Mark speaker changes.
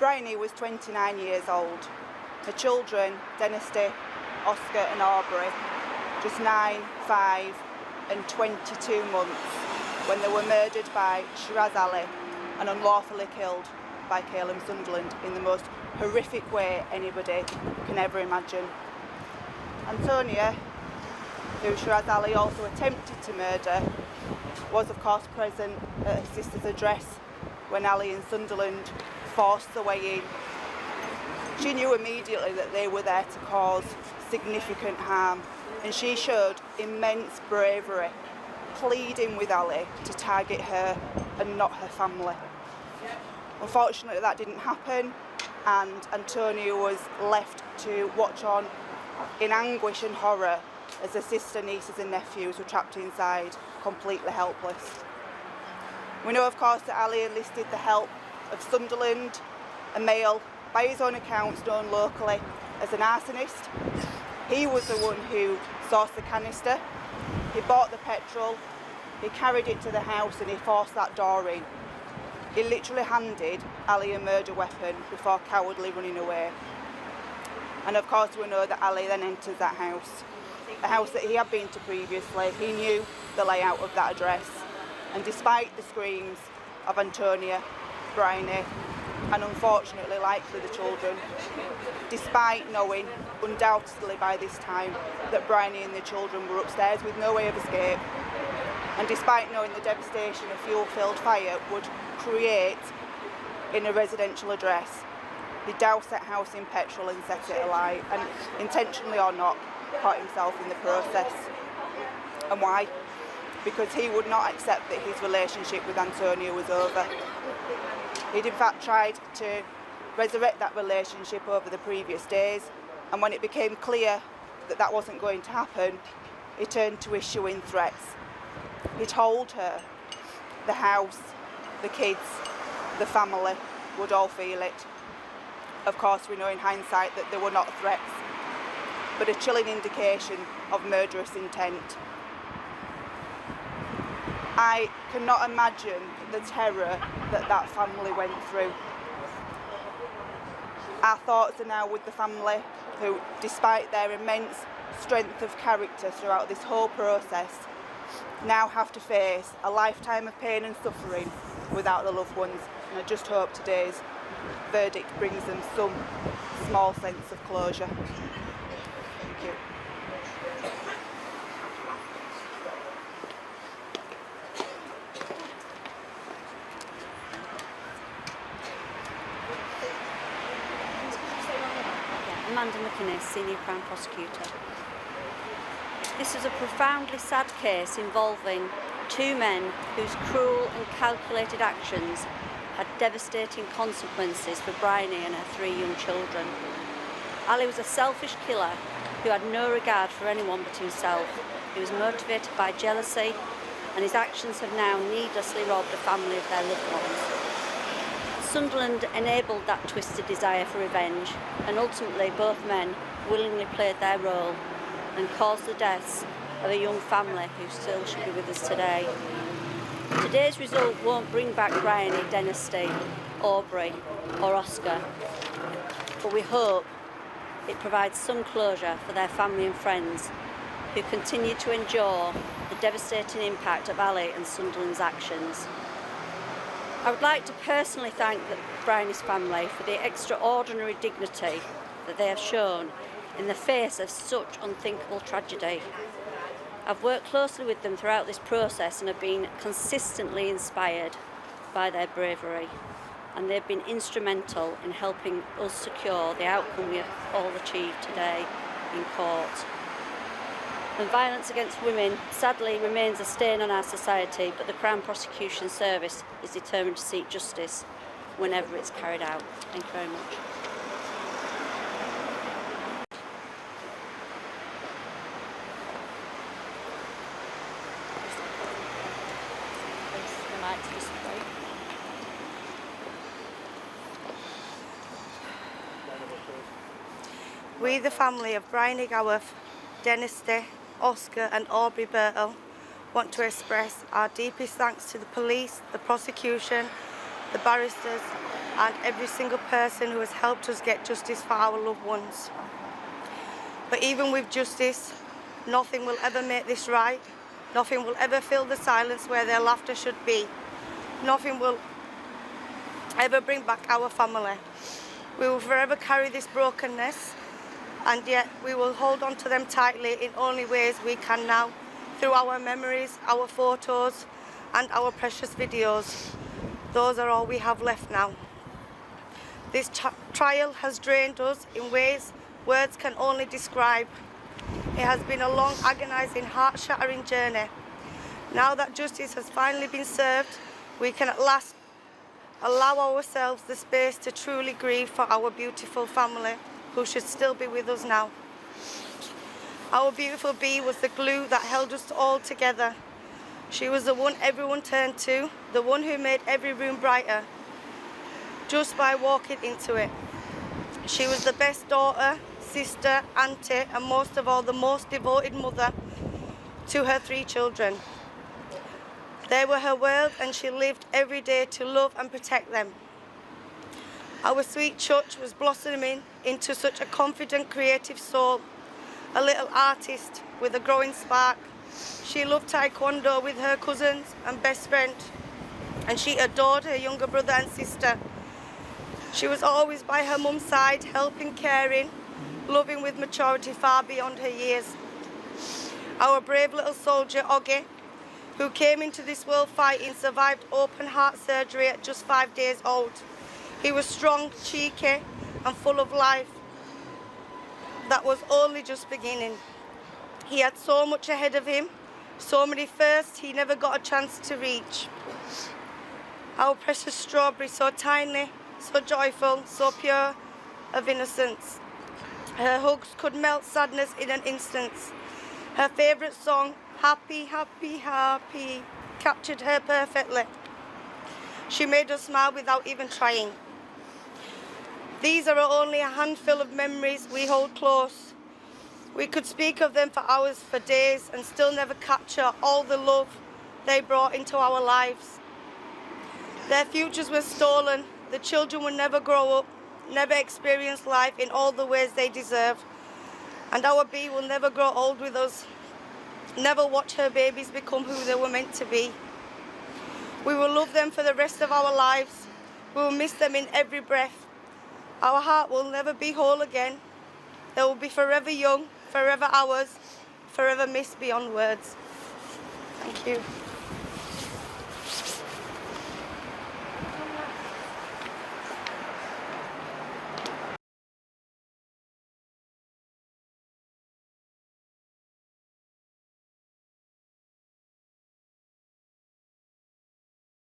Speaker 1: Bryonie was 29 years old. Her children, Denisty, Oscar and Aubree, just 9, 5 and 22 months when they were murdered by Sharaz Ali and unlawfully killed by Caelan Sunderland in the most horrific way anybody can ever imagine. Antonia, who Sharaz Ali also attempted to murder, was of course present at her sister's address when Ali and Sunderland forced their way in. She knew immediately that they were there to cause significant harm, and she showed immense bravery, pleading with Ali to target her and not her family. Unfortunately, that didn't happen, and Antonia was left to watch on in anguish and horror as her sister, nieces and nephews were trapped inside, completely helpless. We know, of course, that Ali enlisted the help of Sunderland, a male, by his own accounts known locally as an arsonist. He was the one who sourced the canister, he bought the petrol, he carried it to the house and he forced that door in. He literally handed Ali a murder weapon before cowardly running away. And of course we know that Ali then enters that house, a house that he had been to previously. He knew the layout of that address, and despite the screams of Antonia, Bryonie and unfortunately likely the children, despite knowing undoubtedly by this time that Bryonie and the children were upstairs with no way of escape, and despite knowing the devastation a fuel-filled fire would create in a residential address, he doused that house in petrol and set it alight, and intentionally or not, caught himself in the process. And why? Because he would not accept that his relationship with Antonia was over. He'd in fact tried to resurrect that relationship over the previous days, and when it became clear that that wasn't going to happen, he turned to issuing threats. He told her the house, the kids, the family would all feel it. Of course, we know in hindsight that they were not threats, but a chilling indication of murderous intent. I cannot imagine the terror that that family went through. Our thoughts are now with the family who, despite their immense strength of character throughout this whole process, now have to face a lifetime of pain and suffering without their loved ones. And I just hope today's verdict brings them some small sense of closure. Thank you.
Speaker 2: Amanda McInnes, Senior Crown Prosecutor. This is a profoundly sad case involving two men whose cruel and calculated actions had devastating consequences for Bryonie and her 3 young children. Ali was a selfish killer who had no regard for anyone but himself. He was motivated by jealousy, and his actions have now needlessly robbed a family of their loved ones. Sunderland enabled that twisted desire for revenge, and ultimately both men willingly played their role and caused the deaths of a young family who still should be with us today. Today's result won't bring back Bryonie, Denisty, Aubree or Oscar, but we hope it provides some closure for their family and friends who continue to endure the devastating impact of Ali and Sunderland's actions. I would like to personally thank the Bryonie's family for the extraordinary dignity that they have shown in the face of such unthinkable tragedy. I've worked closely with them throughout this process and have been consistently inspired by their bravery, and they've been instrumental in helping us secure the outcome we have all achieved today in court. And violence against women sadly remains a stain on our society, but the Crown Prosecution Service is determined to seek justice whenever it's carried out. Thank you very much.
Speaker 3: We, the family of Bryonie Gawith, Denisty, Oscar and Aubree Birtle, want to express our deepest thanks to the police, the prosecution, the barristers and every single person who has helped us get justice for our loved ones. But even with justice, nothing will ever make this right. Nothing will ever fill the silence where their laughter should be. Nothing will ever bring back our family. We will forever carry this brokenness, and yet we will hold on to them tightly in only ways we can now, through our memories, our photos, and our precious videos. Those are all we have left now. This trial has drained us in ways words can only describe. It has been a long, agonising, heart-shattering journey. Now that justice has finally been served, we can at last allow ourselves the space to truly grieve for our beautiful family, who should still be with us now. Our beautiful Bee was the glue that held us all together. She was the one everyone turned to, the one who made every room brighter, just by walking into it. She was the best daughter, sister, auntie, and most of all, the most devoted mother to her 3 children. They were her world, and she lived every day to love and protect them. Our sweet Chutch was blossoming into such a confident, creative soul, a little artist with a growing spark. She loved taekwondo with her cousins and best friend, and she adored her younger brother and sister. She was always by her mum's side, helping, caring, loving with maturity far beyond her years. Our brave little soldier, Aubree, who came into this world fighting, survived open heart surgery at just 5 days old. He was strong, cheeky, and full of life. That was only just beginning. He had so much ahead of him, so many firsts he never got a chance to reach. Our precious Strawberry, so tiny, so joyful, so pure of innocence. Her hugs could melt sadness in an instant. Her favourite song, Happy, Happy, Happy, captured her perfectly. She made us smile without even trying. These are only a handful of memories we hold close. We could speak of them for hours, for days, and still never capture all the love they brought into our lives. Their futures were stolen. The children will never grow up, never experience life in all the ways they deserve. And our Bee will never grow old with us, never watch her babies become who they were meant to be. We will love them for the rest of our lives. We will miss them in every breath. Our heart will never be whole again. They will be forever young, forever ours, forever missed beyond words. Thank you.